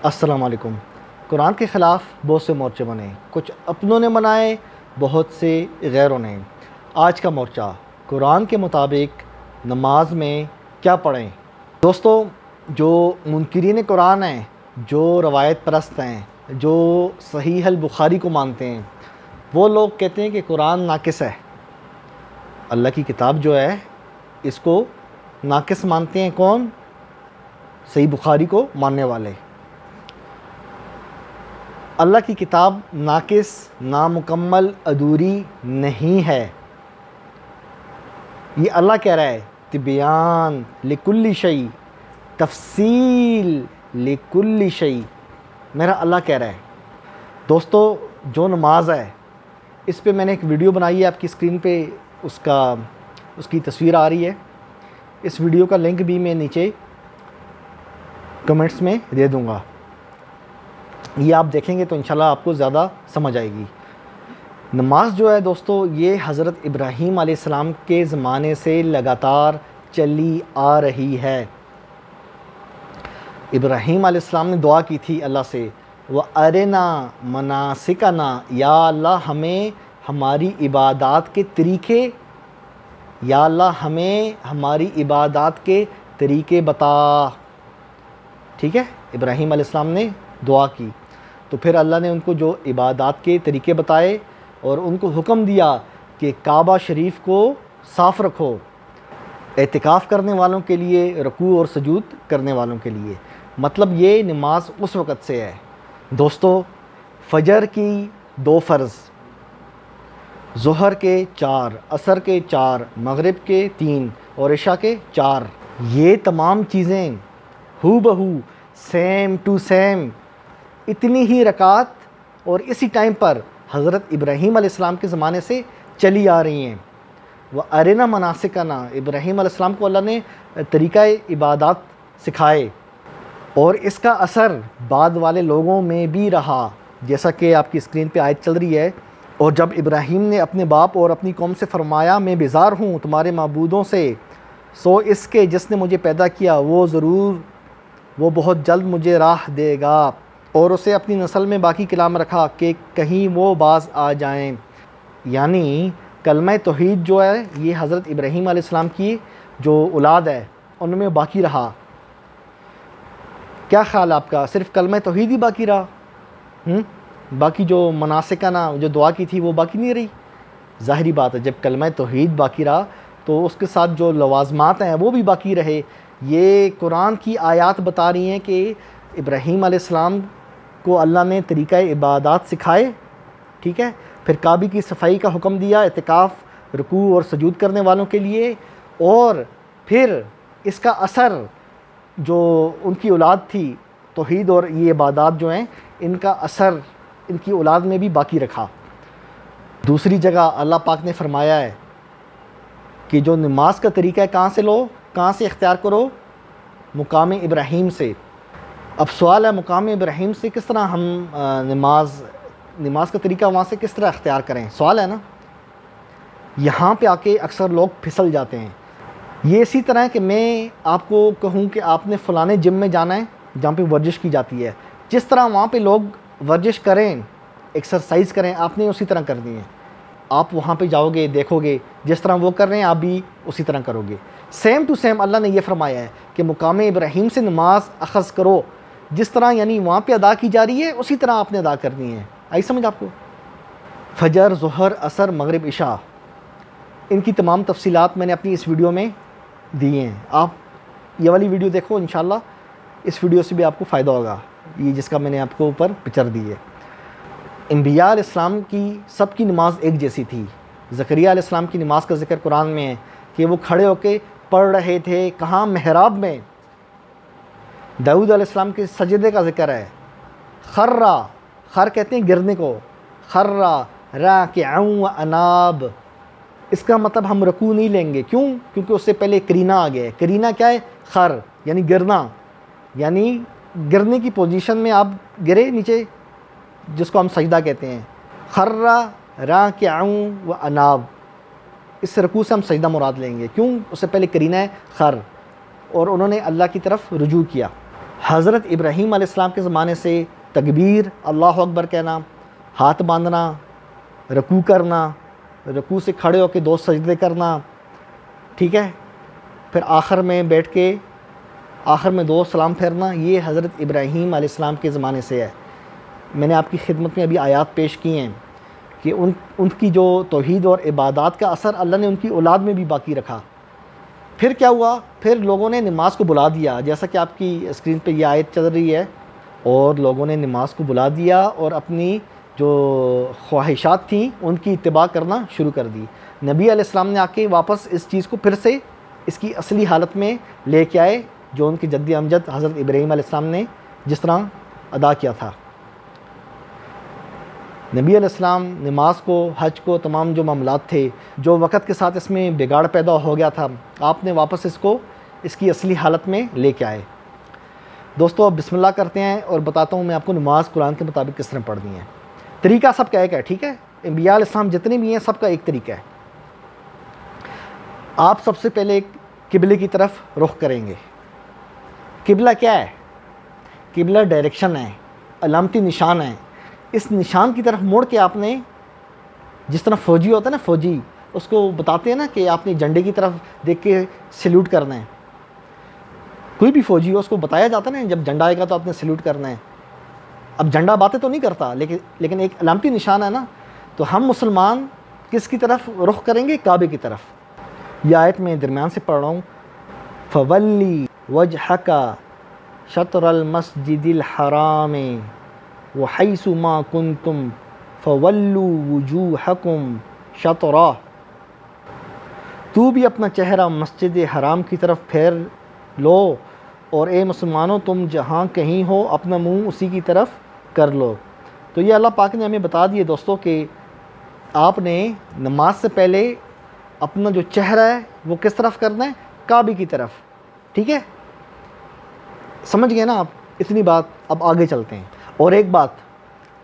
السلام علیکم۔ قرآن کے خلاف بہت سے مورچے بنے، کچھ اپنوں نے منائے، بہت سے غیروں نے۔ آج کا مورچہ قرآن کے مطابق نماز میں کیا پڑھیں؟ دوستو، جو منکرین قرآن ہیں، جو روایت پرست ہیں، جو صحیح البخاری کو مانتے ہیں، وہ لوگ کہتے ہیں کہ قرآن ناقص ہے۔ اللہ کی کتاب جو ہے اس کو ناقص مانتے ہیں کون؟ صحیح بخاری کو ماننے والے۔ اللہ کی کتاب ناقص، نامکمل، ادھوری نہیں ہے۔ یہ اللہ کہہ رہا ہے تبیان لکل شیء، تفصیل لکل شیء، میرا اللہ کہہ رہا ہے۔ دوستو، جو نماز ہے اس پہ میں نے ایک ویڈیو بنائی ہے، آپ کی اسکرین پہ اس کی تصویر آ رہی ہے۔ اس ویڈیو کا لنک بھی میں نیچے کمنٹس میں دے دوں گا، یہ آپ دیکھیں گے تو انشاءاللہ آپ کو زیادہ سمجھ آئے گی۔ نماز جو ہے دوستو، یہ حضرت ابراہیم علیہ السلام کے زمانے سے لگاتار چلی آ رہی ہے۔ ابراہیم علیہ السلام نے دعا کی تھی اللہ سے، وَأَرِنَا مَنَاسِكَنَا، یا اللہ ہمیں ہماری عبادات کے طریقے، یا اللہ ہمیں ہماری عبادات کے طریقے بتا۔ ٹھیک ہے، ابراہیم علیہ السلام نے دعا کی تو پھر اللہ نے ان کو جو عبادات کے طریقے بتائے اور ان کو حکم دیا کہ کعبہ شریف کو صاف رکھو، اعتکاف کرنے والوں کے لیے، رکوع اور سجود کرنے والوں کے لیے۔ مطلب یہ نماز اس وقت سے ہے۔ دوستو، فجر کی 2 فرض، ظہر کے 4، عصر کے 4، مغرب کے 3 اور عشاء کے 4، یہ تمام چیزیں ہو بہو سیم ٹو سیم اتنی ہی رکعت اور اسی ٹائم پر حضرت ابراہیم علیہ السلام کے زمانے سے چلی آ رہی ہیں۔ وَأَرِنَا مَنَاسِكَنَا، ابراہیم علیہ السلام کو اللہ نے طریقہ عبادات سکھائے اور اس کا اثر بعد والے لوگوں میں بھی رہا، جیسا کہ آپ کی اسکرین پہ آیت چل رہی ہے۔ اور جب ابراہیم نے اپنے باپ اور اپنی قوم سے فرمایا میں بیزار ہوں تمہارے معبودوں سے، سو اس کے جس نے مجھے پیدا کیا وہ بہت جلد مجھے راہ دے گا، اور اسے اپنی نسل میں باقی کلام رکھا کہ کہیں وہ باز آ جائیں۔ یعنی کلمہ توحید جو ہے یہ حضرت ابراہیم علیہ السلام کی جو اولاد ہے ان میں باقی رہا۔ کیا خیال آپ کا؟ صرف کلمہ توحید ہی باقی رہا؟ باقی جو مناسکانہ جو دعا کی تھی وہ باقی نہیں رہی؟ ظاہری بات ہے، جب کلمہ توحید باقی رہا تو اس کے ساتھ جو لوازمات ہیں وہ بھی باقی رہے۔ یہ قرآن کی آیات بتا رہی ہیں کہ ابراہیم علیہ السلام کو اللہ نے طریقہ عبادات سکھائے، ٹھیک ہے، پھر کعبے کی صفائی کا حکم دیا، اعتکاف، رکوع اور سجود کرنے والوں کے لیے، اور پھر اس کا اثر جو ان کی اولاد تھی، توحید اور یہ عبادات جو ہیں ان کا اثر ان کی اولاد میں بھی باقی رکھا۔ دوسری جگہ اللہ پاک نے فرمایا ہے کہ جو نماز کا طریقہ ہے کہاں سے لو، کہاں سے اختیار کرو؟ مقام ابراہیم سے۔ اب سوال ہے مقام ابراہیم سے کس طرح ہم نماز کا طریقہ وہاں سے کس طرح اختیار کریں؟ سوال ہے نا۔ یہاں پہ آ کے اکثر لوگ پھسل جاتے ہیں۔ یہ اسی طرح ہے کہ میں آپ کو کہوں کہ آپ نے فلانے جم میں جانا ہے جہاں پہ ورزش کی جاتی ہے، جس طرح وہاں پہ لوگ ورزش کریں، ایکسرسائز کریں، آپ نے اسی طرح کرنی ہے۔ آپ وہاں پہ جاؤ گے، دیکھو گے جس طرح وہ کر رہے ہیں آپ بھی اسی طرح کرو گے۔ سیم ٹو سیم اللہ نے یہ فرمایا ہے کہ مقام ابراہیم سے نماز اخذ کرو، جس طرح یعنی وہاں پہ ادا کی جا رہی ہے اسی طرح آپ نے ادا کرنی ہے۔ آئی سمجھ آپ کو؟ فجر، ظہر، عصر، مغرب، عشاء، ان کی تمام تفصیلات میں نے اپنی اس ویڈیو میں دی ہیں۔ آپ یہ والی ویڈیو دیکھو، انشاءاللہ اس ویڈیو سے بھی آپ کو فائدہ ہوگا، یہ جس کا میں نے آپ کو اوپر پکچر دی ہے۔ انبیاء علیہ السلام کی سب کی نماز ایک جیسی تھی۔ زکریا علیہ السلام کی نماز کا ذکر قرآن میں ہے کہ وہ کھڑے ہو کے پڑھ رہے تھے، کہاں؟ محراب میں۔ داؤد علیہ السلام کے سجدے کا ذکر ہے، خر کہتے ہیں گرنے کو، خرّا راکعا واناب۔ اس کا مطلب ہم رکوع نہیں لیں گے، کیوں؟ کیونکہ اس سے پہلے کرینہ آ گیا ہے۔ کرینہ کیا ہے؟ خر، یعنی گرنا، یعنی گرنے کی پوزیشن میں آپ گرے نیچے، جس کو ہم سجدہ کہتے ہیں۔ خرّا راکعا واناب، اس رکوع سے ہم سجدہ مراد لیں گے، کیوں؟ اس سے پہلے کرینہ ہے خر، اور انہوں نے اللہ کی طرف رجوع کیا۔ حضرت ابراہیم علیہ السلام کے زمانے سے تکبیر، اللہ اکبر کہنا، ہاتھ باندھنا، رکوع کرنا، رکوع سے کھڑے ہو کے 2 سجدے کرنا، ٹھیک ہے، پھر آخر میں بیٹھ کے آخر میں 2 سلام پھیرنا، یہ حضرت ابراہیم علیہ السلام کے زمانے سے ہے۔ میں نے آپ کی خدمت میں ابھی آیات پیش کی ہیں کہ ان کی جو توحید اور عبادات کا اثر اللہ نے ان کی اولاد میں بھی باقی رکھا۔ پھر کیا ہوا؟ پھر لوگوں نے نماز کو بلا دیا، جیسا کہ آپ کی اسکرین پہ یہ آیت چل رہی ہے، اور لوگوں نے نماز کو بلا دیا اور اپنی جو خواہشات تھیں ان کی اتباع کرنا شروع کر دی۔ نبی علیہ السلام نے آ کے واپس اس چیز کو پھر سے اس کی اصلی حالت میں لے کے آئے، جو ان کے جد امجد حضرت ابراہیم علیہ السلام نے جس طرح ادا کیا تھا۔ نبی علیہ السلام نماز کو، حج کو، تمام جو معاملات تھے، جو وقت کے ساتھ اس میں بگاڑ پیدا ہو گیا تھا، آپ نے واپس اس کو اس کی اصلی حالت میں لے کے آئے۔ دوستو اب بسم اللہ کرتے ہیں اور بتاتا ہوں میں آپ کو نماز قرآن کے مطابق کس طرح پڑھنی ہے۔ طریقہ سب کا ایک ہے، ٹھیک ہے، انبیاء علیہ السلام جتنے بھی ہیں سب کا ایک طریقہ ہے۔ آپ سب سے پہلے قبلے کی طرف رخ کریں گے۔ قبلہ کیا ہے؟ قبلہ ڈائریکشن ہے، علامتی نشان ہے۔ اس نشان کی طرف مڑ کے آپ نے، جس طرح فوجی ہوتا ہے نا، فوجی اس کو بتاتے ہیں نا کہ آپ نے جھنڈے کی طرف دیکھ کے سیلوٹ کرنا ہے۔ کوئی بھی فوجی ہو اس کو بتایا جاتا ہے نا جب جھنڈا آئے گا تو آپ نے سیلوٹ کرنا ہے۔ اب جھنڈا باتیں تو نہیں کرتا، لیکن ایک علامتی نشان ہے نا۔ تو ہم مسلمان کس کی طرف رخ کریں گے؟ کعبے کی طرف۔ یہ آیت میں درمیان سے پڑھ رہا ہوں، فولی وجہک شطر المسجد الحرام وحیث ما کنتم فولوا وجوہکم شطرہ۔ تو بھی اپنا چہرہ مسجد حرام کی طرف پھیر لو، اور اے مسلمانوں تم جہاں کہیں ہو اپنا منہ اسی کی طرف کر لو۔ تو یہ اللہ پاک نے ہمیں بتا دیے دوستو کہ آپ نے نماز سے پہلے اپنا جو چہرہ ہے وہ کس طرف کرنا ہے؟ کعبے کی طرف، ٹھیک ہے؟ سمجھ گئے نا آپ اتنی بات؟ اب آگے چلتے ہیں۔ اور ایک بات،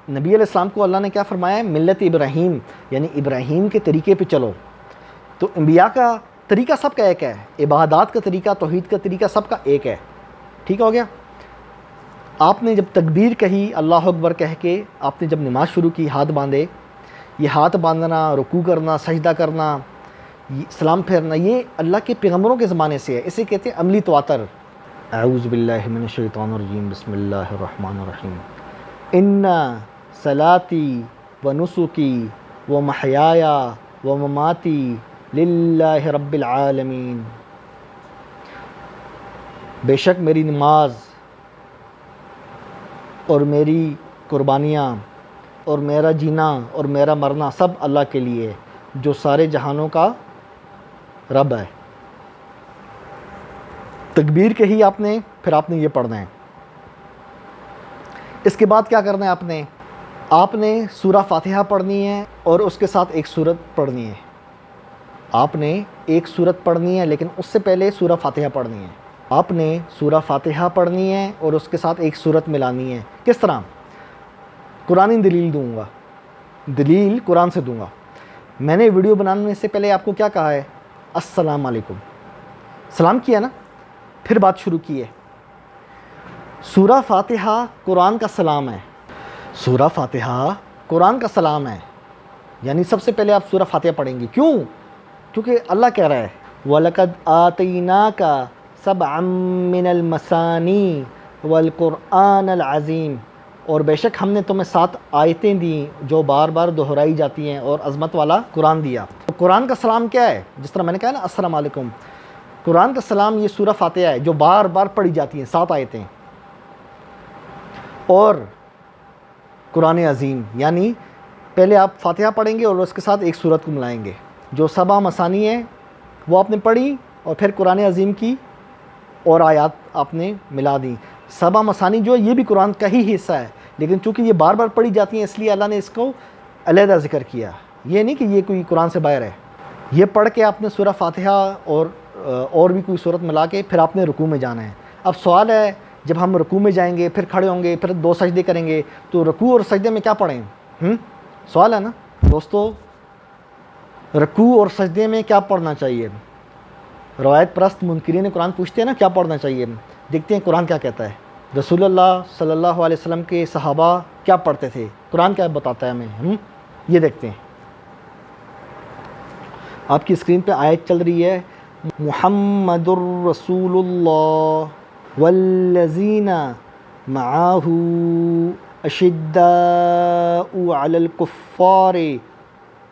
نبی علیہ السلام کو اللہ نے کیا فرمایا ہے؟ ملت ابراہیم، یعنی ابراہیم کے طریقے پہ چلو۔ تو انبیاء کا طریقہ سب کا ایک ہے، عبادات کا طریقہ، توحید کا طریقہ سب کا ایک ہے، ٹھیک ہو گیا؟ آپ نے جب تکبیر کہی، اللہ اکبر کہہ کے آپ نے جب نماز شروع کی، ہاتھ باندھے، یہ ہاتھ باندھنا، رکوع کرنا، سجدہ کرنا، سلام پھیرنا، یہ اللہ کے پیغمبروں کے زمانے سے ہے۔ اسے کہتے ہیں عملی تواتر۔ اعوذ باللہ من الشیطان الرجیم، بسم اللہ الرحمن الرحیم۔ ان صلاتی و نسکی و محیایا و مماتی للہ رب العالمین۔ بے شک میری نماز اور میری قربانیاں اور میرا جینا اور میرا مرنا سب اللہ کے لیے جو سارے جہانوں کا رب ہے۔ تکبیر کہی آپ نے، پھر آپ نے یہ پڑھنا ہے۔ اس کے بعد کیا کرنا ہے؟ آپ نے سورہ فاتحہ پڑھنی ہے اور اس کے ساتھ ایک سورت پڑھنی ہے۔ آپ نے ایک سورت پڑھنی ہے لیکن اس سے پہلے سورہ فاتحہ پڑھنی ہے۔ آپ نے سورہ فاتحہ پڑھنی ہے اور اس کے ساتھ ایک سورت ملانی ہے۔ کس طرح؟ قرآنی دلیل دوں گا، دلیل قرآن سے دوں گا۔ میں نے ویڈیو بنانے سے پہلے آپ کو کیا کہا ہے؟ السلام علیکم، سلام کیا نا، پھر بات شروع کی ہے۔ سورہ فاتحہ قرآن کا سلام ہے، سورہ فاتحہ قرآن کا سلام ہے، یعنی سب سے پہلے آپ سورہ فاتحہ پڑھیں گے۔ کیوں؟ کیونکہ اللہ کہہ رہا ہے وَلَقَدْ آتَيْنَاكَ سَبْعًا مِّنَ الْمَثَانِي وَالْقُرْآنَ الْعَظِيمِ، اور بے شک ہم نے تمہیں 7 آیتیں دیں جو بار بار دہرائی جاتی ہیں، اور عظمت والا قرآن دیا۔ تو قرآن کا سلام کیا ہے؟ جس طرح میں نے کہا نا السلام علیکم، قرآن کا سلام یہ سورہ فاتحہ ہے جو بار بار پڑھی جاتی ہیں، 7 آیتیں، اور قرآن عظیم، یعنی پہلے آپ فاتحہ پڑھیں گے اور اس کے ساتھ ایک سورت کو ملائیں گے۔ جو 7 مثانی ہیں وہ آپ نے پڑھی، اور پھر قرآن عظیم کی اور آیات آپ نے ملا دیں۔ 7 مثانی جو ہے یہ بھی قرآن کا ہی حصہ ہے، لیکن چونکہ یہ بار بار پڑھی جاتی ہیں اس لیے اللہ نے اس کو علیحدہ ذکر کیا۔ یہ نہیں کہ یہ کوئی قرآن سے باہر ہے۔ یہ پڑھ کے آپ نے سورہ فاتحہ اور بھی کوئی سورت ملا کے پھر آپ نے رکوع میں جانا ہے۔ اب سوال ہے، جب ہم رکوع میں جائیں گے، پھر کھڑے ہوں گے، پھر 2 سجدے کریں گے، تو رکوع اور سجدے میں کیا پڑھیں؟ سوال ہے نا دوستو، رکوع اور سجدے میں کیا پڑھنا چاہیے؟ روایت پرست منکرین قرآن پوچھتے ہیں نا کیا پڑھنا چاہیے، دیکھتے ہیں قرآن کیا کہتا ہے۔ رسول اللہ صلی اللہ علیہ وسلم کے صحابہ کیا پڑھتے تھے، قرآن کیا بتاتا ہے ہمیں، یہ دیکھتے ہیں۔ آپ کی اسکرین پہ آیت چل رہی ہے، محمد الرسول اللہ والذین معاہ اشداء علی الکفار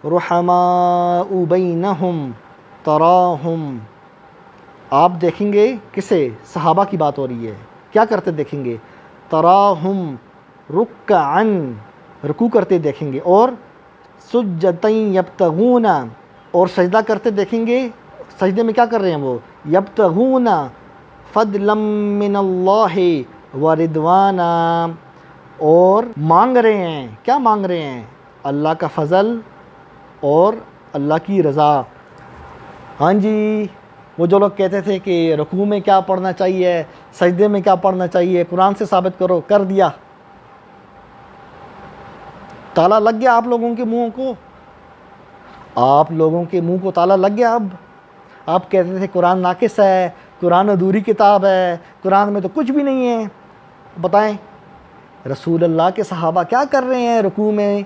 رحماء بینہم تراہم۔ آپ دیکھیں گے کسے، صحابہ کی بات ہو رہی ہے، کیا کرتے دیکھیں گے، تراہم رکعا، رکوع کرتے دیکھیں گے، اور سجدًا یبتغون، اور سجدہ کرتے دیکھیں گے، سجدے میں کیا کر رہے ہیں وہ، یبتغون فضلا من اللہ ورضوانا، اور مانگ رہے ہیں، کیا مانگ رہے ہیں، اللہ کا فضل اور اللہ کی رضا۔ ہاں جی، وہ جو لوگ کہتے تھے کہ رکوع میں کیا پڑھنا چاہیے، سجدے میں کیا پڑھنا چاہیے، قرآن سے ثابت کرو، کر دیا، تالا لگ گیا آپ لوگوں کے منہوں کو، آپ لوگوں کے منہ کو تالا لگ گیا۔ اب آپ کہتے تھے قرآن ناقص ہے، قرآن ادھوری کتاب ہے، قرآن میں تو کچھ بھی نہیں ہے۔ بتائیں رسول اللہ کے صحابہ کیا کر رہے ہیں، رکوع میں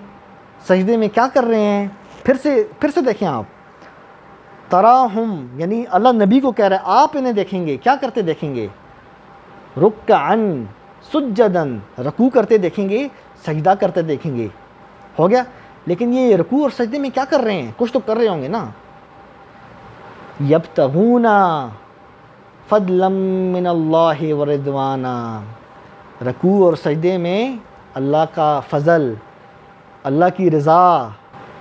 سجدے میں کیا کر رہے ہیں، پھر سے دیکھیں آپ، تراہم یعنی اللہ نبی کو کہہ رہا ہے، آپ انہیں دیکھیں گے کیا کرتے دیکھیں گے، رکعاً سجداً، رکوع کرتے دیکھیں گے، سجدہ کرتے دیکھیں گے، ہو گیا۔ لیکن یہ رکوع اور سجدے میں کیا کر رہے ہیں، کچھ تو کر رہے ہوں گے نا، یبتغون فضلا من اللہ ورضوانا، رکوع اور سجدے میں اللہ کا فضل، اللہ کی رضا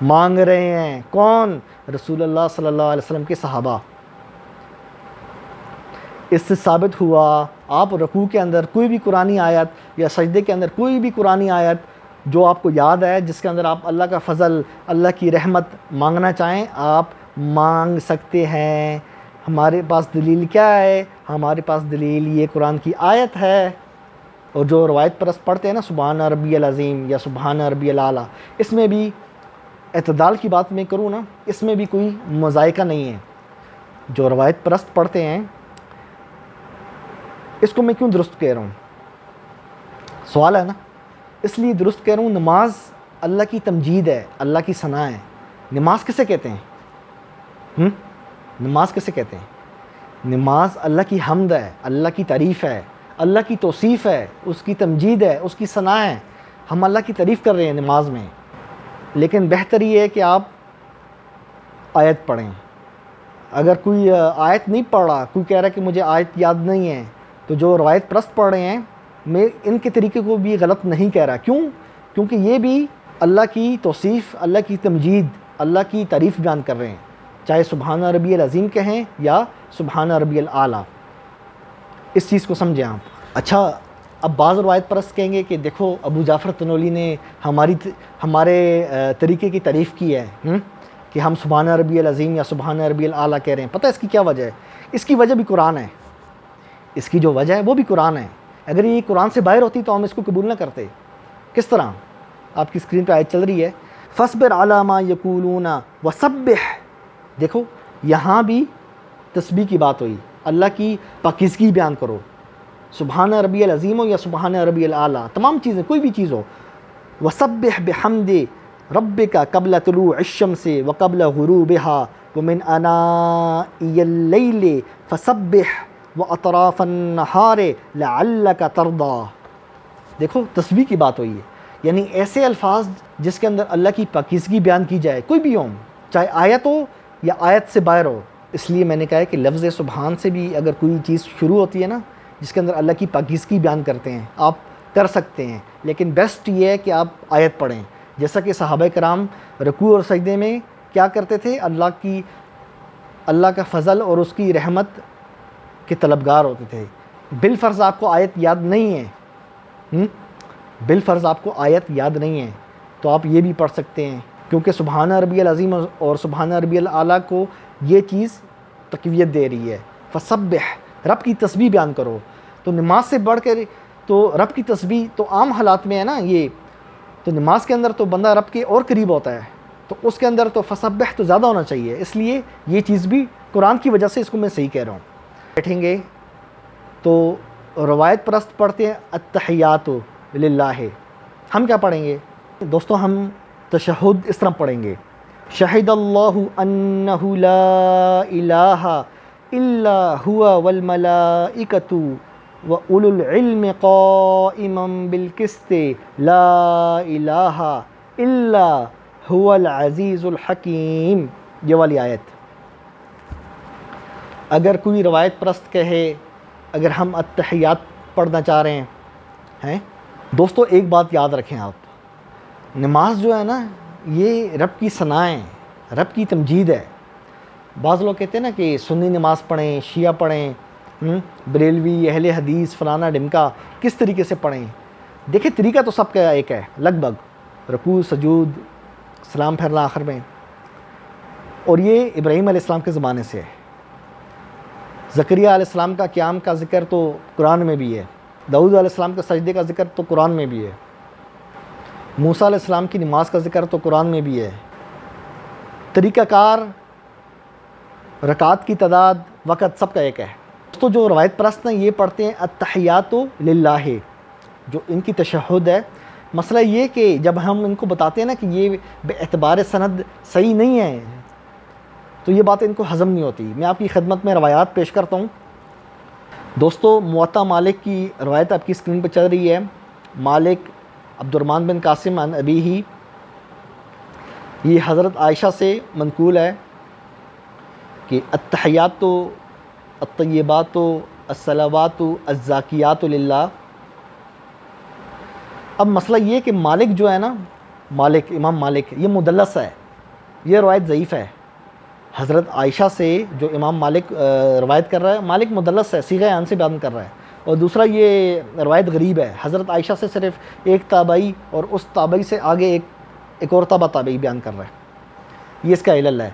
مانگ رہے ہیں، کون، رسول اللہ صلی اللہ علیہ وسلم کے صحابہ۔ اس سے ثابت ہوا آپ رکوع کے اندر کوئی بھی قرآنی آیت یا سجدے کے اندر کوئی بھی قرآنی آیت جو آپ کو یاد ہے، جس کے اندر آپ اللہ کا فضل، اللہ کی رحمت مانگنا چاہیں، آپ مانگ سکتے ہیں۔ ہمارے پاس دلیل کیا ہے، ہمارے پاس دلیل یہ قرآن کی آیت ہے۔ اور جو روایت پرست پڑھتے ہیں نا سبحان ربی العظیم یا سبحان ربی الاعلیٰ، اس میں بھی اعتدال کی بات میں کروں نا، اس میں بھی کوئی مذائقہ نہیں ہے۔ جو روایت پرست پڑھتے ہیں، اس کو میں کیوں درست کہہ رہا ہوں، سوال ہے نا، اس لیے درست کہہ رہا ہوں، نماز اللہ کی تمجید ہے، اللہ کی ثنا ہے۔ نماز کسے کہتے ہیں، نماز کسے کہتے ہیں، نماز اللہ کی حمد ہے، اللہ کی تعریف ہے، اللہ کی توصیف ہے، اس کی تمجید ہے، اس کی ثنا ہے۔ ہم اللہ کی تعریف کر رہے ہیں نماز میں، لیکن بہتر یہ ہے کہ آپ آیت پڑھیں۔ اگر کوئی آیت نہیں پڑھ رہا، کوئی کہہ رہا ہے کہ مجھے آیت یاد نہیں ہے، تو جو روایت پرست پڑھ رہے ہیں، میں ان کے طریقے کو بھی غلط نہیں کہہ رہا، کیونکہ یہ بھی اللہ کی توصیف، اللہ کی تمجید، اللہ کی تعریف بیان کر رہے ہیں، چاہے سبحان ربی العظیم کہیں یا سبحان ربی الاعلیٰ۔ اس چیز کو سمجھیں آپ۔ اچھا، اب بعض روایت پرست کہیں گے کہ دیکھو ابو جعفر تنولی نے ہمارے طریقے کی تعریف کی ہے کہ ہم سبحان ربی العظیم یا سبحان ربی الاعلیٰ کہہ رہے ہیں۔ پتہ ہے اس کی کیا وجہ ہے؟ اس کی وجہ بھی قرآن ہے، اس کی جو وجہ ہے وہ بھی قرآن ہے۔ اگر یہ قرآن سے باہر ہوتی تو ہم اس کو قبول نہ کرتے۔ کس طرح؟ آپ کی اسکرین پہ آیت چل رہی ہے، فاصبر علی ما یقولون وسبح۔ دیکھو یہاں بھی تسبیح کی بات ہوئی، اللہ کی پاکیزگی بیان کرو، سبحان ربی العظیم ہو یا سبحان ربی الاعلیٰ، تمام چیزیں کوئی بھی چیز ہو، وسبح بحمد ربک قبل طلوع الشمس وقبل غروبها ومن آناء اللیل فسبح واطراف النہار لعلک ترضی۔ دیکھو تسبیح کی بات ہوئی ہے، یعنی ایسے الفاظ جس کے اندر اللہ کی پاکیزگی بیان کی جائے، کوئی بھی ہو، چاہے آیت ہو یا آیت سے باہر ہو۔ اس لیے میں نے کہا ہے کہ لفظ سبحان سے بھی اگر کوئی چیز شروع ہوتی ہے نا جس کے اندر اللہ کی پاکیزگی بیان کرتے ہیں، آپ کر سکتے ہیں، لیکن بیسٹ یہ ہے کہ آپ آیت پڑھیں، جیسا کہ صحابہ کرام رکوع اور سجدے میں کیا کرتے تھے، اللہ کا فضل اور اس کی رحمت کے طلبگار ہوتے تھے۔ بالفرض آپ کو آیت یاد نہیں ہے، بالفرض آپ کو آیت یاد نہیں ہے تو آپ یہ بھی پڑھ سکتے ہیں، کیونکہ سبحان ربی العظیم اور سبحان ربی الاعلیٰ کو یہ چیز تقویت دے رہی ہے۔ فسبح، رب کی تسبیح بیان کرو۔ تو نماز سے بڑھ کر تو رب کی تسبیح تو عام حالات میں ہے نا، یہ تو نماز کے اندر تو بندہ رب کے اور قریب ہوتا ہے، تو اس کے اندر تو فسبح تو زیادہ ہونا چاہیے، اس لیے یہ چیز بھی قرآن کی وجہ سے اس کو میں صحیح کہہ رہا ہوں۔ بیٹھیں گے تو روایت پرست پڑھتے ہیں التحیات للہ، ہم کیا پڑھیں گے دوستو؟ ہم تشہد اس طرح پڑھیں گے، شہد اللہ انہ لا الہ الا ہوا والملائکۃ وَأُولُو الْعِلْمِ قَائِمًا بِالْقِسْطِ لَا إِلَٰهَ إِلَّا هُوَ الْعَزِيزُ الْحَكِيمُ، یہ والی آیت۔ اگر کوئی روایت پرست کہے اگر ہم التحیات پڑھنا چاہ رہے ہیں دوستو، ایک بات یاد رکھیں آپ، نماز جو ہے نا یہ رب کی ثنا ہے، رب کی تمجید ہے۔ بعض لوگ کہتے ہیں نا کہ سنی نماز پڑھیں، شیعہ پڑھیں، بریلوی، اہل حدیث، فلانا ڈمکا، کس طریقے سے پڑھیں؟ دیکھیں طریقہ تو سب کا ایک ہے لگ بھگ، رکوع، سجود، سلام پھیرنا آخر میں، اور یہ ابراہیم علیہ السلام کے زمانے سے ہے۔ زکریا علیہ السلام کا قیام کا ذکر تو قرآن میں بھی ہے، داؤد علیہ السلام کے سجدے کا ذکر تو قرآن میں بھی ہے، موسیٰ علیہ السلام کی نماز کا ذکر تو قرآن میں بھی ہے۔ طریقہ کار، رکعات کی تعداد، وقت سب کا ایک ہے۔ تو جو روایت پرست ہیں یہ پڑھتے ہیں التحیات للہ، جو ان کی تشہد ہے۔ مسئلہ یہ کہ جب ہم ان کو بتاتے ہیں نا کہ یہ بے اعتبار سند صحیح نہیں ہے تو یہ بات ان کو ہضم نہیں ہوتی۔ میں آپ کی خدمت میں روایات پیش کرتا ہوں دوستو۔ موطا مالک کی روایت آپ کی اسکرین پہ چل رہی ہے۔ مالک عبد الرحمن بن قاسم عن ابیہ، یہ حضرت عائشہ سے منقول ہے کہ التحیات الطیبات الصلوات الزاکیات للہ۔ اب مسئلہ یہ کہ مالک جو ہے نا، مالک امام مالک، یہ مدلس ہے، یہ روایت ضعیف ہے۔ حضرت عائشہ سے جو امام مالک روایت کر رہا ہے، مالک مدلس ہے، صیغہ عن سے بیان کر رہا ہے، اور دوسرا یہ روایت غریب ہے۔ حضرت عائشہ سے صرف ایک تابعی اور اس تابعی سے آگے ایک اور تابعی بیان کر رہا ہے، یہ اس کا علل ہے۔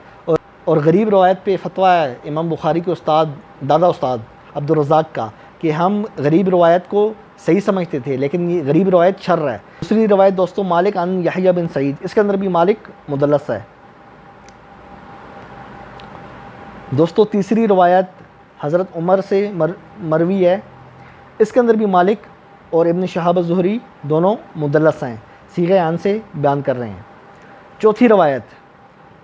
اور غریب روایت پہ فتویٰ ہے امام بخاری کے استاد، دادا استاد عبد الرزاق کا، کہ ہم غریب روایت کو صحیح سمجھتے تھے لیکن یہ غریب روایت شر ہے۔ دوسری روایت دوستو مالک عن یحییٰ بن سعید، اس کے اندر بھی مالک مدلس ہے دوستو۔ تیسری روایت حضرت عمر سے مروی ہے، اس کے اندر بھی مالک اور ابن شہاب الزہری دونوں مدلس ہیں، صیغہ عن سے بیان کر رہے ہیں۔ چوتھی روایت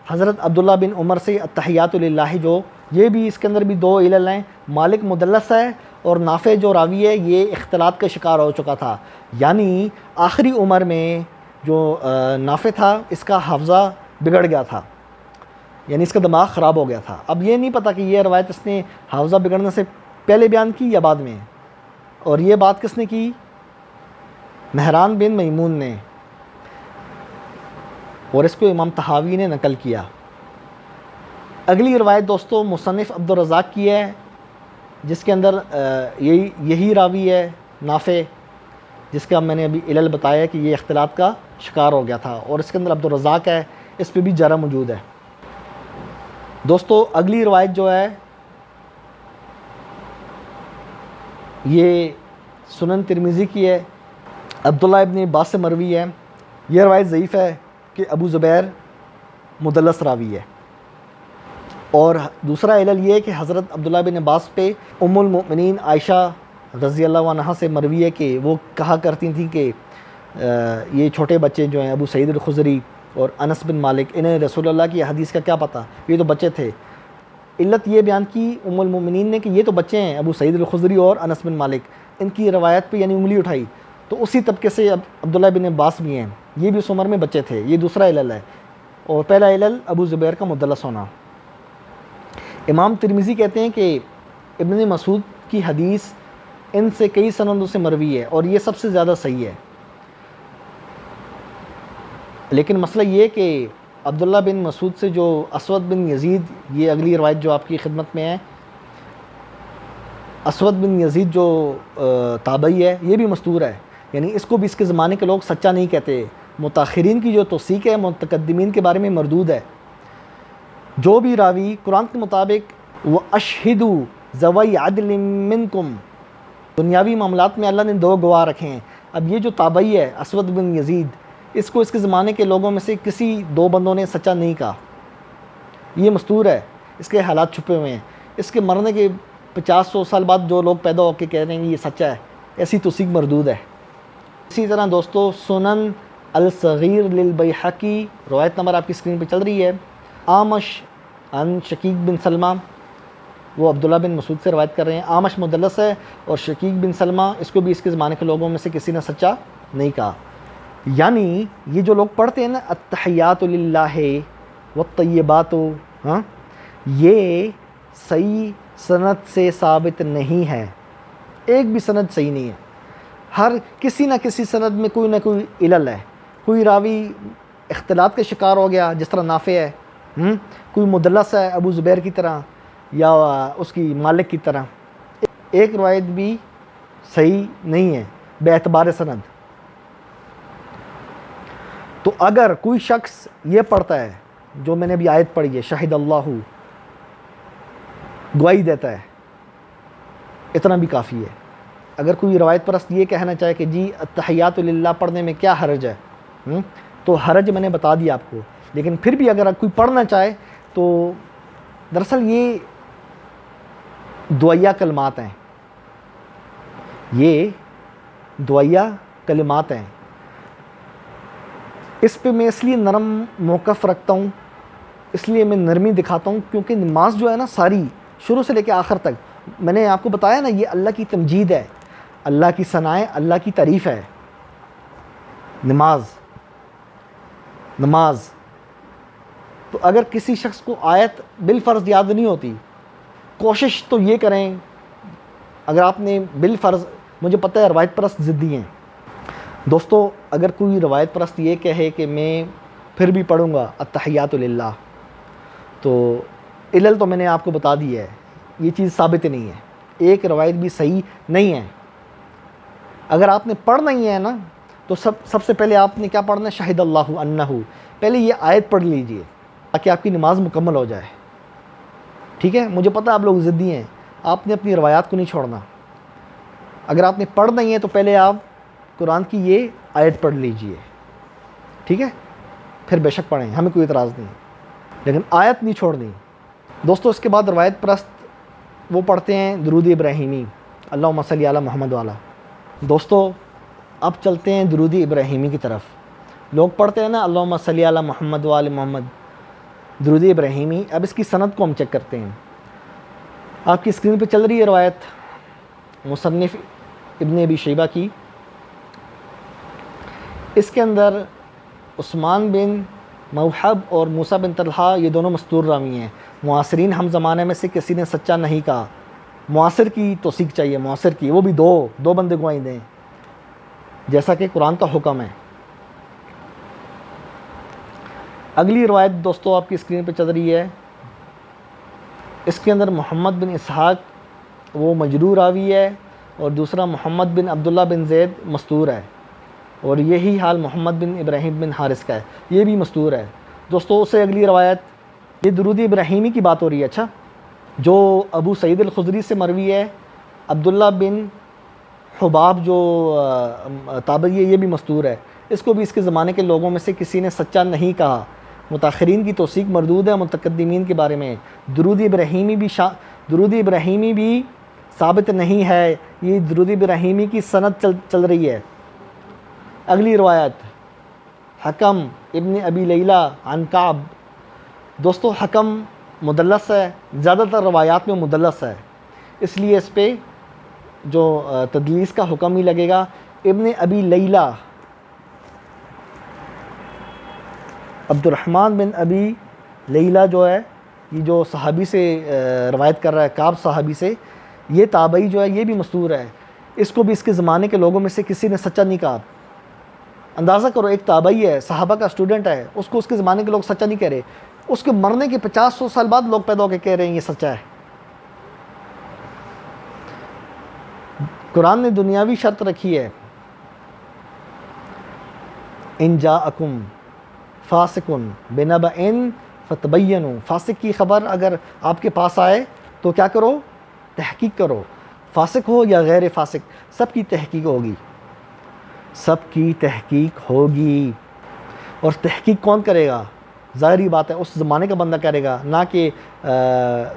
حضرت عبداللہ بن عمر سے التحیات للہ، جو یہ بھی اس کے اندر بھی دو علل ہیں، مالک مدلس ہے اور نافع جو راوی ہے یہ اختلاط کا شکار ہو چکا تھا، یعنی آخری عمر میں جو نافع تھا اس کا حافظہ بگڑ گیا تھا، یعنی اس کا دماغ خراب ہو گیا تھا۔ اب یہ نہیں پتہ کہ یہ روایت اس نے حافظہ بگڑنے سے پہلے بیان کی یا بعد میں، اور یہ بات کس نے کی؟ مہران بن میمون نے، اور اس کو امام طحاوی نے نقل کیا۔ اگلی روایت دوستو مصنف عبد الرزاق کی ہے، جس کے اندر یہی راوی ہے نافع، جس کا میں نے ابھی علل بتایا کہ یہ اختلاط کا شکار ہو گیا تھا، اور اس کے اندر عبد الرزاق ہے، اس پہ بھی جرح موجود ہے دوستو۔ اگلی روایت جو ہے یہ سنن ترمذی کی ہے، عبداللہ ابن عباس سے مروی ہے۔ یہ روایت ضعیف ہے کہ ابو زبیر مدلس راوی ہے، اور دوسرا علل یہ ہے کہ حضرت عبداللہ بن عباس پہ ام المؤمنین عائشہ رضی اللہ عنہا سے مروی ہے کہ وہ کہا کرتی تھیں کہ یہ چھوٹے بچے جو ہیں ابو سعید الخدری اور انس بن مالک، انہیں رسول اللہ کی حدیث کا کیا پتہ، یہ تو بچے تھے۔ علت یہ بیان کی ام المؤمنین نے کہ یہ تو بچے ہیں، ابو سعید الخدری اور انس بن مالک، ان کی روایت پہ یعنی انگلی اٹھائی، تو اسی طبقے سے عبداللہ بن عباس بھی ہیں، یہ بھی اس عمر میں بچے تھے، یہ دوسرا علل ہے، اور پہلا علل ابو زبیر کا مدلس ہونا۔ امام ترمذی کہتے ہیں کہ ابن مسعود کی حدیث ان سے کئی سندوں سے مروی ہے اور یہ سب سے زیادہ صحیح ہے، لیکن مسئلہ یہ کہ عبداللہ بن مسعود سے جو اسود بن یزید، یہ اگلی روایت جو آپ کی خدمت میں ہے، اسود بن یزید جو تابعی ہے یہ بھی مستور ہے، یعنی اس کو بھی اس کے زمانے کے لوگ سچا نہیں کہتے۔ متاخرین کی جو توثیق ہے متقدمین کے بارے میں مردود ہے۔ جو بھی راوی قرآن کے مطابق وَأَشْهِدُوا ذَوَيْ عَدْلٍ مِّنْكُمْ، دنیاوی معاملات میں اللہ نے دو گواہ رکھے ہیں، اب یہ جو تابعی ہے اسود بن یزید، اس کو اس کے زمانے کے لوگوں میں سے کسی دو بندوں نے سچا نہیں کہا، یہ مستور ہے، اس کے حالات چھپے ہوئے ہیں۔ اس کے مرنے کے 50-100 سال بعد جو لوگ پیدا ہو کے کہہ رہے ہیں یہ سچا ہے، ایسی توثیق مردود ہے۔ اسی طرح دوستو سنن الصغیر للبیہقی، روایت نمبر آپ کی اسکرین پہ چل رہی ہے، اعمش عن شقیق بن سلمہ، وہ عبداللہ بن مسعود سے روایت کر رہے ہیں۔ اعمش مدلس ہے اور شقیق بن سلمہ اس کو بھی اس کے زمانے کے لوگوں میں سے کسی نے سچا نہیں کہا۔ یعنی یہ جو لوگ پڑھتے ہیں نا التحیات للہ والطیبات، ہاں، یہ صحیح سند سے ثابت نہیں ہے، ایک بھی سند صحیح نہیں ہے، ہر کسی نہ کسی سند میں کوئی نہ کوئی علل ہے، کوئی راوی اختلاط کا شکار ہو گیا جس طرح نافع ہے، کوئی مدلس ہے ابو زبیر کی طرح یا اس کی مالک کی طرح، ایک روایت بھی صحیح نہیں ہے بے اعتبار سند۔ تو اگر کوئی شخص یہ پڑھتا ہے جو میں نے ابھی آیت پڑھی ہے، شاہد اللہ، گواہی دیتا ہے، اتنا بھی کافی ہے۔ اگر کوئی روایت پرست یہ کہنا چاہے کہ جی التحیات للہ پڑھنے میں کیا حرج ہے، تو حرج میں نے بتا دیا آپ کو، لیکن پھر بھی اگر کوئی پڑھنا چاہے تو دراصل یہ دعائیہ کلمات ہیں، یہ دعائیہ کلمات ہیں۔ اس پہ میں اس لیے نرم موقف رکھتا ہوں، اس لیے میں نرمی دکھاتا ہوں کیونکہ نماز جو ہے نا ساری شروع سے لے کے آخر تک، میں نے آپ کو بتایا نا یہ اللہ کی تمجید ہے، اللہ کی ثناء، اللہ کی تعریف ہے۔ نماز تو اگر کسی شخص کو آیت بالفرض یاد نہیں ہوتی، کوشش تو یہ کریں، اگر آپ نے بالفرض، مجھے پتہ ہے روایت پرست ضدی ہیں دوستو، اگر کوئی روایت پرست یہ کہے کہ میں پھر بھی پڑھوں گا التحیات للہ، تو علل تو میں نے آپ کو بتا دی ہے، یہ چیز ثابت نہیں ہے، ایک روایت بھی صحیح نہیں ہے۔ اگر آپ نے پڑھنا ہی ہے نا تو سب سے پہلے آپ نے کیا پڑھنا ہے؟ شہد اللہ انہ، پہلے یہ آیت پڑھ لیجئے تاکہ آپ کی نماز مکمل ہو جائے، ٹھیک ہے؟ مجھے پتہ ہے آپ لوگ ضدی ہیں، آپ نے اپنی روایات کو نہیں چھوڑنا، اگر آپ نے پڑھنا ہی ہے تو پہلے آپ قرآن کی یہ آیت پڑھ لیجئے، ٹھیک ہے؟ پھر بے شک پڑھیں، ہمیں کوئی اعتراض نہیں، لیکن آیت نہیں چھوڑنی دوستو۔ اس کے بعد روایت پرست وہ پڑھتے ہیں درود ابراہیمی، اللہم صلی علی محمد والا۔ دوستو اب چلتے ہیں درود ابراہیمی کی طرف۔ لوگ پڑھتے ہیں نا اللہم صلی علی محمد وآل محمد، درود ابراہیمی۔ اب اس کی سند کو ہم چیک کرتے ہیں، آپ کی اسکرین پہ چل رہی ہے روایت مصنف ابن ابی شیبہ کی، اس کے اندر عثمان بن موحب اور موسیٰ بن طلحہ یہ دونوں مستور راوی ہیں، معاصرین ہم زمانے میں سے کسی نے سچا نہیں کہا۔ معاصر کی توثیق چاہیے، معاصر کی، وہ بھی دو بندے گواہی دیں جیسا کہ قرآن کا حکم ہے۔ اگلی روایت دوستو آپ کی اسکرین پہ چل رہی ہے، اس کے اندر محمد بن اسحاق وہ مجرور راوی ہے اور دوسرا محمد بن عبداللہ بن زید مستور ہے، اور یہی حال محمد بن ابراہیم بن حارث کا ہے، یہ بھی مستور ہے۔ دوستو اس سے اگلی روایت یہ درود ابراہیمی کی بات ہو رہی ہے، اچھا، جو ابو سعید الخدری سے مروی ہے، عبداللہ بن حباب جو تابعی ہے یہ بھی مستور ہے، اس کو بھی اس کے زمانے کے لوگوں میں سے کسی نے سچا نہیں کہا۔ متاخرین کی توثیق مردود ہے متقدمین کے بارے میں۔ درود ابراہیمی بھی ثابت نہیں ہے، یہ درود ابراہیمی کی سند چل رہی ہے۔ اگلی روایت حکم ابن ابی لیلہ عن کعب، دوستو حکم مدلس ہے، زیادہ تر روایات میں مدلس ہے، اس لیے اس پہ جو تدلیس کا حکم ہی لگے گا۔ ابن ابی لیلہ عبد الرحمن بن ابی لیلہ جو ہے، یہ جو صحابی سے روایت کر رہا ہے، کعب صحابی سے، یہ تابعی جو ہے یہ بھی مستور ہے، اس کو بھی اس کے زمانے کے لوگوں میں سے کسی نے سچا نہیں کہا۔ اندازہ کرو، ایک تابعی ہے، صحابہ کا اسٹوڈنٹ ہے، اس کو اس کے زمانے کے لوگ سچا نہیں کہہ رہے، اس کے مرنے کے 50-100 سال بعد لوگ پیدا ہو کے کہہ رہے ہیں یہ سچا ہے۔ قرآن نے دنیاوی شرط رکھی ہے، ان جاءکم فاسق بنبأ فتبینوا، فاسق کی خبر اگر آپ کے پاس آئے تو کیا کرو؟ تحقیق کرو، فاسق ہو یا غیر فاسق، سب کی تحقیق ہوگی، سب کی تحقیق ہوگی۔ اور تحقیق کون کرے گا؟ ظاہری بات ہے اس زمانے کا بندہ کرے گا، نہ کہ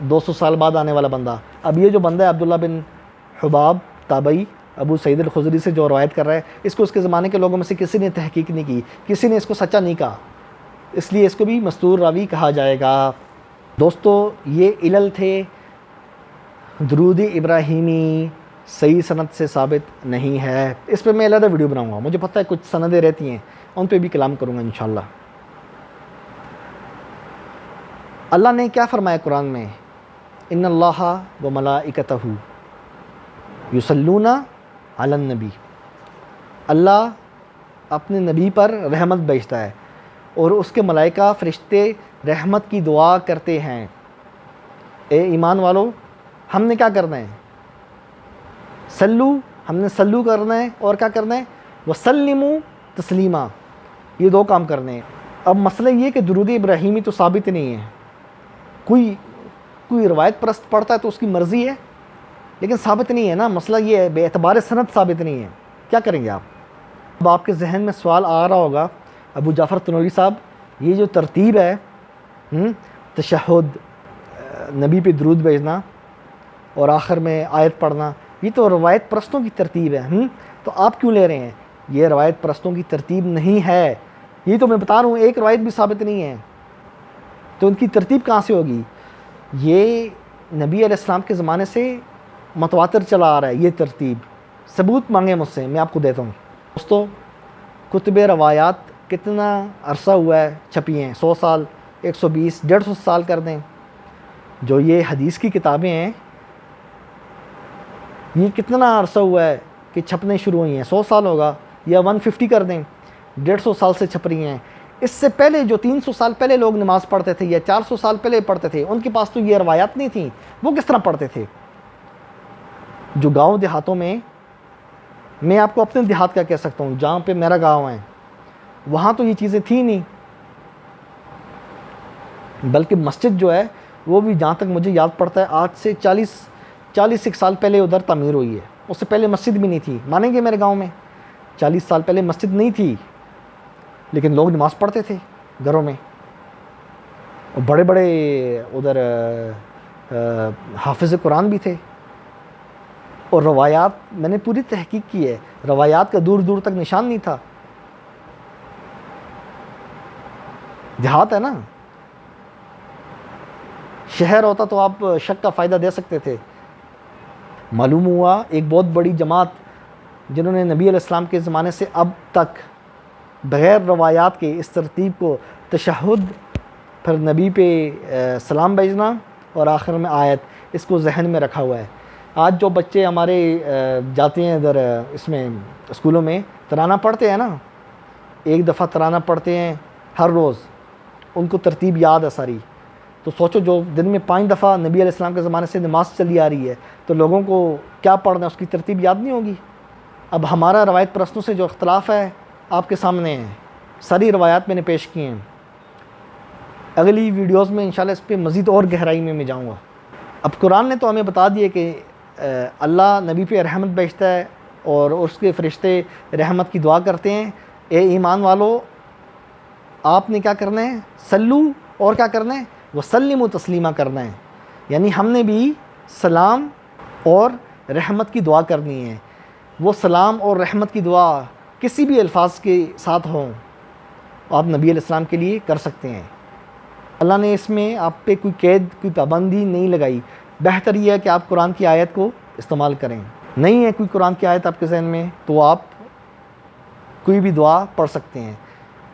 200 سال بعد آنے والا بندہ۔ اب یہ جو بندہ ہے عبداللہ بن حباب تابعی ابو سعید الخدری سے جو روایت کر رہا ہے، اس کو اس کے زمانے کے لوگوں میں سے کسی نے تحقیق نہیں کی، کسی نے اس کو سچا نہیں کہا، اس لیے اس کو بھی مستور راوی کہا جائے گا۔ دوستو یہ علل تھے، درود ابراہیمی صحیح سند سے ثابت نہیں ہے۔ اس پہ میں علیحدہ ویڈیو بناؤں گا، مجھے پتہ ہے کچھ سندیں رہتی ہیں، ان پہ بھی کلام کروں گا انشاءاللہ۔ اللہ نے کیا فرمایا قرآن میں؟ ان اللہ و ملائکتہ یصلون علی النبی، اللہ اپنے نبی پر رحمت بھیجتا ہے اور اس کے ملائکہ فرشتے رحمت کی دعا کرتے ہیں۔ اے ایمان والو، ہم نے کیا کرنا ہے؟ سلو، ہم نے سلو کرنا ہے، اور کیا کرنا ہے؟ وسلموا تسلیما، یہ دو کام کرنے ہیں۔ اب مسئلہ یہ کہ درود ابراہیمی تو ثابت نہیں ہے، کوئی روایت پرست پڑھتا ہے تو اس کی مرضی ہے، لیکن ثابت نہیں ہے نا۔ مسئلہ یہ ہے بے اعتبار سند ثابت نہیں ہے، کیا کریں گے آپ؟ اب آپ کے ذہن میں سوال آ رہا ہوگا، ابو جعفر تنوری صاحب، یہ جو ترتیب ہے تشہد، نبی پہ درود بھیجنا اور آخر میں آیت پڑھنا، یہ تو روایت پرستوں کی ترتیب ہے، تو آپ کیوں لے رہے ہیں؟ یہ روایت پرستوں کی ترتیب نہیں ہے، یہ تو میں بتا رہا ہوں ایک روایت بھی ثابت نہیں ہے، تو ان کی ترتیب کہاں سے ہوگی؟ یہ نبی علیہ السلام کے زمانے سے متواتر چلا آ رہا ہے یہ ترتیب، ثبوت مانگیں مجھ سے، میں آپ کو دیتا ہوں۔ دوستو کتب روایات کتنا عرصہ ہوا ہے چھپی ہیں؟ 100 سال، 120، 150 سال کر دیں۔ جو یہ حدیث کی کتابیں ہیں یہ کتنا عرصہ ہوا ہے کہ چھپنے شروع ہوئی ہیں؟ 100 سال ہوگا، یا 150 کر دیں، 150 سال سے چھپ رہی ہیں۔ اس سے پہلے جو 300 سال پہلے لوگ نماز پڑھتے تھے یا 400 سال پہلے پڑھتے تھے، ان کے پاس تو یہ روایات نہیں تھیں، وہ کس طرح پڑھتے تھے؟ جو گاؤں دیہاتوں میں آپ کو اپنے دیہات کا کہہ سکتا ہوں، جہاں پہ میرا گاؤں ہے، وہاں تو یہ چیزیں تھیں نہیں، بلکہ مسجد جو ہے وہ بھی جہاں تک مجھے یاد پڑتا ہے آج سے 40 سال پہلے ادھر تعمیر ہوئی ہے، اس سے پہلے مسجد بھی نہیں تھی، مانیں گے میرے گاؤں میں 40 سال پہلے مسجد نہیں تھی، لیکن لوگ نماز پڑھتے تھے گھروں میں، اور بڑے بڑے ادھر حافظ قرآن بھی تھے، اور روایات میں نے پوری تحقیق کی ہے، روایات کا دور دور تک نشان نہیں تھا۔ دیہات ہے نا، شہر ہوتا تو آپ شک کا فائدہ دے سکتے تھے۔ معلوم ہوا ایک بہت بڑی جماعت جنہوں نے نبی علیہ السلام کے زمانے سے اب تک بغیر روایات کے اس ترتیب کو، تشہد، پھر نبی پہ سلام بھیجنا اور آخر میں آیت، اس کو ذہن میں رکھا ہوا ہے۔ آج جو بچے ہمارے جاتے ہیں ادھر اس میں اسکولوں میں ترانہ پڑھتے ہیں نا، ایک دفعہ ترانہ پڑھتے ہیں ہر روز، ان کو ترتیب یاد ہے ساری، تو سوچو جو دن میں 5 دفعہ نبی علیہ السلام کے زمانے سے نماز چلی آ رہی ہے، تو لوگوں کو کیا پڑھنا ہے اس کی ترتیب یاد نہیں ہوگی۔ اب ہمارا روایت پرستوں سے جو اختلاف ہے آپ کے سامنے ہے، ساری روایات میں نے پیش کی ہیں، اگلی ویڈیوز میں انشاءاللہ اس پہ مزید اور گہرائی میں جاؤں گا۔ اب قرآن نے تو ہمیں بتا دیا کہ اللہ نبی پہ رحمت بھیجتا ہے اور اس کے فرشتے رحمت کی دعا کرتے ہیں۔ اے ایمان والو، آپ نے کیا کرنا ہے؟ سلو، اور کیا کرنا ہے؟ وسلموا تسلیما کرنا ہے، یعنی ہم نے بھی سلام اور رحمت کی دعا کرنی ہے۔ وہ سلام اور رحمت کی دعا کسی بھی الفاظ کے ساتھ ہوں، آپ نبی علیہ السلام کے لیے کر سکتے ہیں۔ اللہ نے اس میں آپ پہ کوئی قید، کوئی پابندی نہیں لگائی۔ بہتر یہ ہے کہ آپ قرآن کی آیت کو استعمال کریں۔ نہیں ہے کوئی قرآن کی آیت آپ کے ذہن میں تو آپ کوئی بھی دعا پڑھ سکتے ہیں۔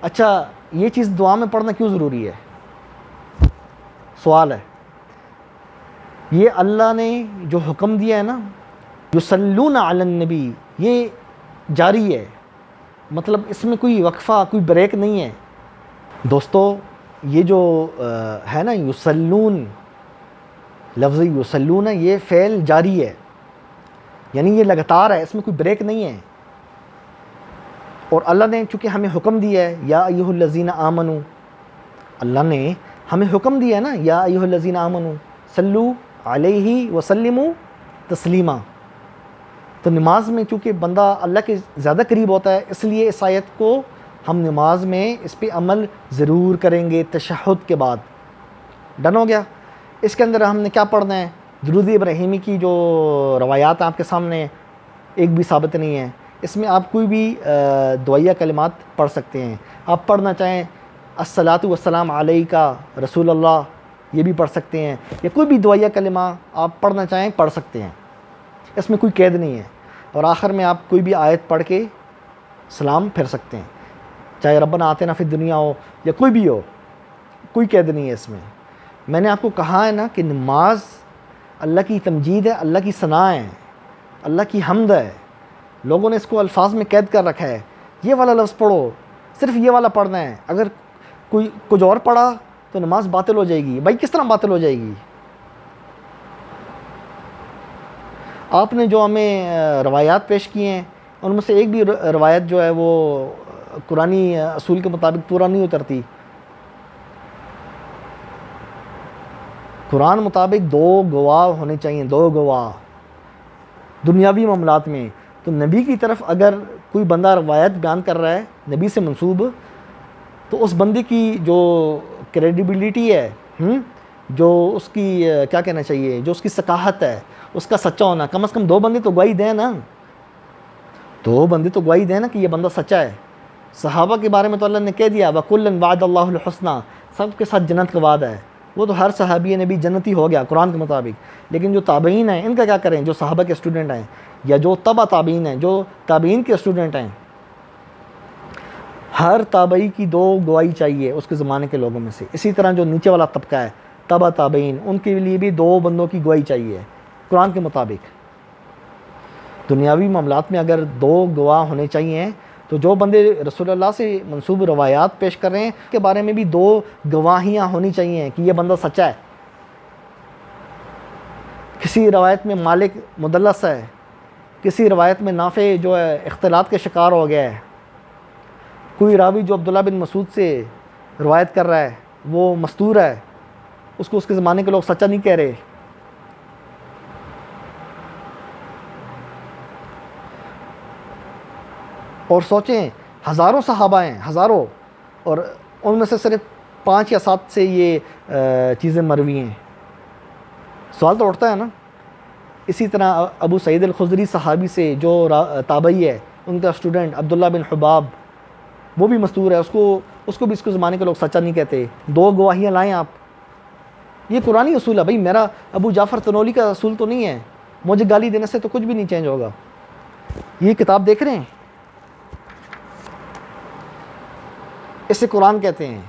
اچھا، یہ چیز دعا میں پڑھنا کیوں ضروری ہے؟ سوال ہے۔ یہ اللہ نے جو حکم دیا ہے نا، یصلون علی النبی، یہ جاری ہے، مطلب اس میں کوئی وقفہ، کوئی بریک نہیں ہے۔ دوستو یہ جو ہے نا یصلون، لفظ یصلون، یہ فعل جاری ہے، یعنی یہ لگاتار ہے، اس میں کوئی بریک نہیں ہے۔ اور اللہ نے چونکہ ہمیں حکم دیا ہے، یا ایھا الذین آمنوا، اللہ نے ہمیں حکم دیا ہے نا، یا ایھا الذین آمنوا صلوا علیہ وسلموا تسلیما، تو نماز میں چونکہ بندہ اللہ کے زیادہ قریب ہوتا ہے، اس لیے اس آیت کو ہم نماز میں اس پہ عمل ضرور کریں گے تشہد کے بعد. ڈن ہو گیا. اس کے اندر ہم نے کیا پڑھنا ہے؟ درود ابراہیمی کی جو روایات آپ کے سامنے ایک بھی ثابت نہیں ہے. اس میں آپ کوئی بھی دعائیہ کلمات پڑھ سکتے ہیں. آپ پڑھنا چاہیں الصلاۃ والسلام علیکا رسول اللہ، یہ بھی پڑھ سکتے ہیں، یا کوئی بھی دعائیہ کلمہ آپ پڑھنا چاہیں پڑھ سکتے ہیں. اس میں کوئی قید نہیں ہے. اور آخر میں آپ کوئی بھی آیت پڑھ کے سلام پھر سکتے ہیں، چاہے ربنا آتنا فی الدنیا ہو یا کوئی بھی ہو، کوئی قید نہیں ہے اس میں. میں نے آپ کو کہا ہے نا کہ نماز اللہ کی تمجید ہے، اللہ کی ثنا ہے، اللہ کی حمد ہے. لوگوں نے اس کو الفاظ میں قید کر رکھا ہے، یہ والا لفظ پڑھو، صرف یہ والا پڑھنا ہے. اگر کوئی کچھ اور پڑھا تو نماز باطل ہو جائے گی. بھائی کس طرح باطل ہو جائے گی؟ آپ نے جو ہمیں روایات پیش کی ہیں ان میں سے ایک بھی روایت جو ہے وہ قرآنی اصول کے مطابق پورا نہیں اترتی. قرآن مطابق 2 گواہ ہونے چاہیے، 2 گواہ دنیاوی معاملات میں. تو نبی کی طرف اگر کوئی بندہ روایت بیان کر رہا ہے نبی سے منسوب، تو اس بندے کی جو کریڈیبلٹی ہے، جو اس کی کیا کہنا چاہیے، جو اس کی ثقافت ہے، اس کا سچا ہونا، کم از کم 2 بندے تو گواہی دیں نا. 2 بندے تو گواہی دیں نا کہ یہ بندہ سچا ہے. صحابہ کے بارے میں تو اللہ نے کہہ دیا وَكُلًّا وَعَدَ اللَّهُ الْحُسْنَى، سب کے ساتھ جنت کا وعدہ ہے. وہ تو ہر صحابی نبی جنتی ہو گیا قرآن کے مطابق. لیکن جو تابعین ہیں ان کا کیا کریں، جو صحابہ کے اسٹوڈنٹ ہیں یا جو تبع تابعین ہیں، جو تابعین کے اسٹوڈنٹ ہیں، ہر تابعی کی 2 گواہی چاہیے اس کے زمانے کے لوگوں میں سے. اسی طرح جو نیچے والا طبقہ ہے تبع تابعین، ان کے لیے بھی 2 بندوں کی گواہی چاہیے قرآن کے مطابق. دنیاوی معاملات میں اگر 2 گواہ ہونے چاہیے تو جو بندے رسول اللہ سے منسوب روایات پیش کر رہے ہیں کے بارے میں بھی 2 گواہیاں ہونی چاہیے کہ یہ بندہ سچا ہے. کسی روایت میں مالک مدلس ہے، کسی روایت میں نافع جو ہے اختلاط کے شکار ہو گیا ہے، کوئی راوی جو عبداللہ بن مسعود سے روایت کر رہا ہے وہ مستور ہے، اس کو اس کے زمانے کے لوگ سچا نہیں کہہ رہے. اور سوچیں ہزاروں صحابہ ہیں، ہزاروں، اور ان میں سے صرف 5 یا 7 سے یہ چیزیں مروی ہیں. سوال تو اٹھتا ہے نا. اسی طرح ابو سعید الخدری صحابی سے جو تابعی ہے، ان کا اسٹوڈنٹ عبداللہ بن حباب، وہ بھی مستور ہے، اس کو بھی اس کے زمانے کے لوگ سچا نہیں کہتے. 2 گواہیاں لائیں آپ. یہ قرآنی اصول ہے بھائی، میرا ابو جعفر تنولی کا اصول تو نہیں ہے. مجھے گالی دینے سے تو کچھ بھی نہیں چینج ہوگا. یہ کتاب دیکھ رہے ہیں، اسے قرآن کہتے ہیں.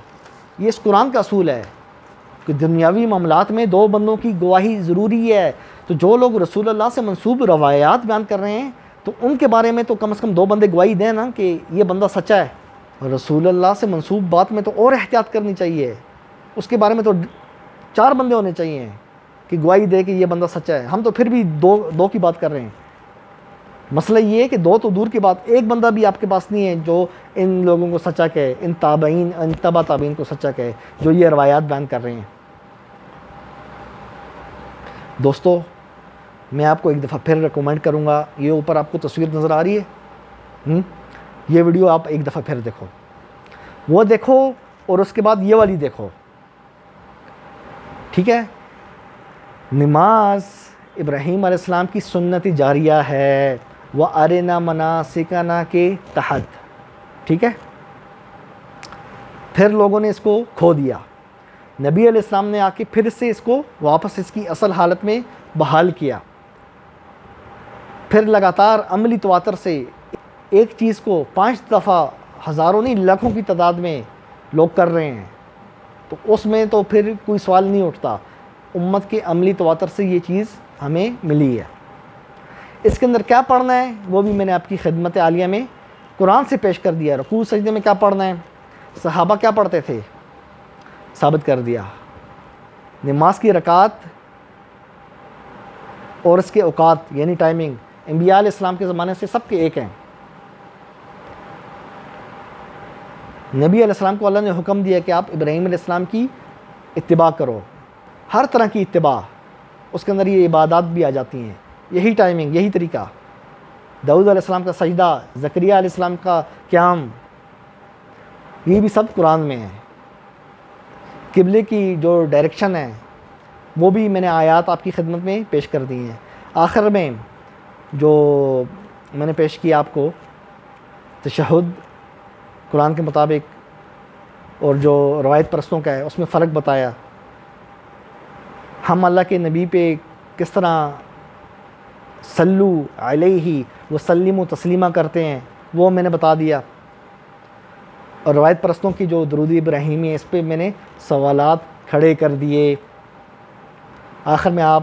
یہ اس قرآن کا اصول ہے کہ دنیاوی معاملات میں 2 بندوں کی گواہی ضروری ہے. تو جو لوگ رسول اللہ سے منسوب روایات بیان کر رہے ہیں تو ان کے بارے میں تو کم از کم 2 بندے گواہی دیں نا کہ یہ بندہ سچا ہے. رسول اللہ سے منسوب بات میں تو اور احتیاط کرنی چاہیے. اس کے بارے میں تو 4 بندے ہونے چاہیے کہ گواہی دے کہ یہ بندہ سچا ہے. ہم تو پھر بھی 2 کی بات کر رہے ہیں. مسئلہ یہ ہے کہ 2 تو دور کی بات، ایک بندہ بھی آپ کے پاس نہیں ہے جو ان لوگوں کو سچا کہے، ان تابعین، ان تبع تابعین کو سچا کہے جو یہ روایات بیان کر رہے ہیں. دوستو، میں آپ کو ایک دفعہ پھر ریکمینڈ کروں گا، یہ اوپر آپ کو تصویر نظر آ رہی ہے، یہ ویڈیو آپ ایک دفعہ پھر دیکھو، وہ دیکھو اور اس کے بعد یہ والی دیکھو. ٹھیک ہے؟ نماز ابراہیم علیہ السلام کی سنت جاریہ ہے، وَأَرِنَا مَنَاسِكَنَا کے تحت. ٹھیک ہے؟ پھر لوگوں نے اس کو کھو دیا. نبی علیہ السلام نے آ کے پھر سے اس کو واپس اس کی اصل حالت میں بحال کیا. پھر لگاتار عملی تواتر سے ایک چیز کو 5 دفعہ، ہزاروں نہیں لاکھوں کی تعداد میں لوگ کر رہے ہیں. تو اس میں تو پھر کوئی سوال نہیں اٹھتا. امت کے عملی تواتر سے یہ چیز ہمیں ملی ہے. اس کے اندر کیا پڑھنا ہے وہ بھی میں نے آپ کی خدمت عالیہ میں قرآن سے پیش کر دیا. رکوع سجدے میں کیا پڑھنا ہے، صحابہ کیا پڑھتے تھے، ثابت کر دیا. نماز کی رکعت اور اس کے اوقات یعنی ٹائمنگ انبیاء علیہ السلام کے زمانے سے سب کے ایک ہیں. نبی علیہ السلام کو اللہ نے حکم دیا کہ آپ ابراہیم علیہ السلام کی اتباع کرو، ہر طرح کی اتباع. اس کے اندر یہ عبادات بھی آ جاتی ہیں، یہی ٹائمنگ، یہی طریقہ. داؤد علیہ السلام کا سجدہ، زکریا علیہ السلام کا قیام، یہ بھی سب قرآن میں ہے۔ قبلے کی جو ڈائریکشن ہے وہ بھی میں نے آیات آپ کی خدمت میں پیش کر دی ہیں۔ آخر میں جو میں نے پیش کیا آپ کو تشہد قرآن کے مطابق اور جو روایت پرستوں کا ہے اس میں فرق بتایا۔ ہم اللہ کے نبی پہ کس طرح صلو علیہ وسلم و تسلیمہ کرتے ہیں وہ میں نے بتا دیا، اور روایت پرستوں کی جو درود ابراہیمی ہے اس پہ میں نے سوالات کھڑے کر دیے۔ آخر میں آپ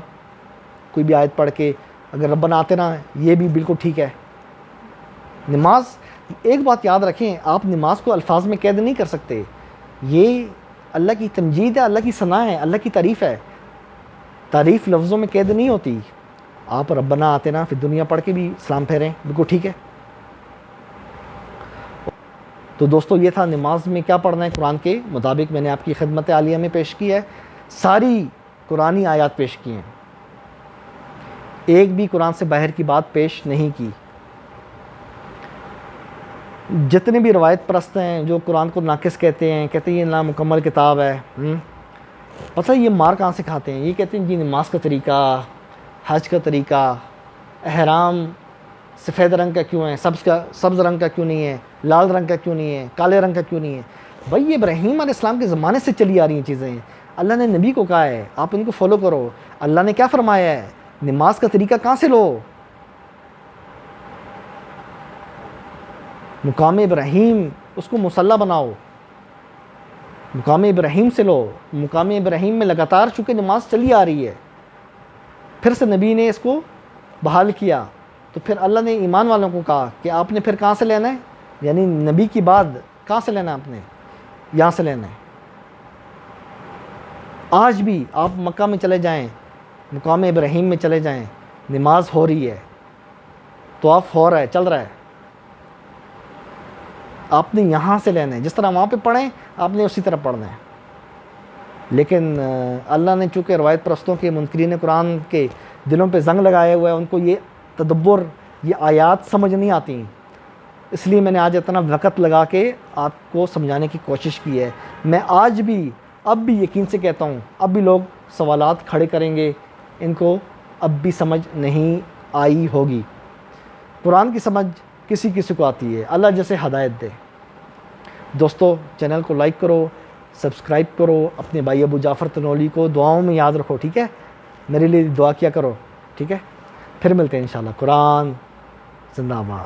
کوئی بھی آیت پڑھ کے اگر ربنا آتنا یہ بھی بالکل ٹھیک ہے۔ نماز، ایک بات یاد رکھیں، آپ نماز کو الفاظ میں قید نہیں کر سکتے، یہ اللہ کی تمجید ہے، اللہ کی ثنا ہے، اللہ کی تعریف ہے۔ تعریف لفظوں میں قید نہیں ہوتی۔ آپ ربنا آتنا فی الدنیا پڑھ کے بھی سلام پھیریں، بالکل ٹھیک ہے۔ تو دوستو یہ تھا نماز میں کیا پڑھنا ہے قرآن کے مطابق، میں نے آپ کی خدمت عالیہ میں پیش کی ہے، ساری قرآنی آیات پیش کی ہیں، ایک بھی قرآن سے باہر کی بات پیش نہیں کی۔ جتنے بھی روایت پرست ہیں جو قرآن کو ناقص کہتے ہیں یہ نامکمل کتاب ہے، پتہ ہے یہ مار کہاں سے کھاتے ہیں؟ یہ کہتے ہیں جی نماز کا طریقہ، حج کا طریقہ، احرام سفید رنگ کا کیوں ہے، سبز رنگ کا کیوں نہیں ہے، لال رنگ کا کیوں نہیں ہے، کالے رنگ کا کیوں نہیں ہے؟ بھائی یہ ابراہیم علیہ السلام کے زمانے سے چلی آ رہی ہیں چیزیں، اللہ نے نبی کو کہا ہے آپ ان کو فالو کرو، اللہ نے کیا فرمایا ہے، نماز کا طریقہ کہاں سے لو؟ مقام ابراہیم اس کو مصلی بناؤ، مقام ابراہیم سے لو، مقام ابراہیم میں لگاتار چونکہ نماز چلی آ رہی ہے، پھر سے نبی نے اس کو بحال کیا، تو پھر اللہ نے ایمان والوں کو کہا کہ آپ نے پھر کہاں سے لینا ہے، یعنی نبی کی بعد کہاں سے لینا ہے، آپ نے یہاں سے لینا ہے۔ آج بھی آپ مکہ میں چلے جائیں، مقام ابراہیم میں چلے جائیں، نماز ہو رہی ہے، طواف ہو رہا ہے، چل رہا ہے، آپ نے یہاں سے لینا ہے، جس طرح وہاں پہ پڑھیں آپ نے اسی طرح پڑھنا ہے۔ لیکن اللہ نے چونکہ روایت پرستوں کے منکرین قرآن کے دلوں پہ زنگ لگائے ہوئے ہیں، ان کو یہ تدبر، یہ آیات سمجھ نہیں آتی، اس لیے میں نے آج اتنا وقت لگا کے آپ کو سمجھانے کی کوشش کی ہے۔ میں آج بھی اب بھی یقین سے کہتا ہوں، اب بھی لوگ سوالات کھڑے کریں گے، ان کو اب بھی سمجھ نہیں آئی ہوگی۔ قرآن کی سمجھ کسی کسی کو آتی ہے، اللہ جیسے ہدایت دے۔ دوستو چینل کو لائک کرو، سبسکرائب کرو، اپنے بھائی ابو جعفر تنولی کو دعاؤں میں یاد رکھو، ٹھیک ہے؟ میرے لیے دعا کیا کرو، ٹھیک ہے؟ پھر ملتے ہیں انشاءاللہ۔ قرآن زندہ باد۔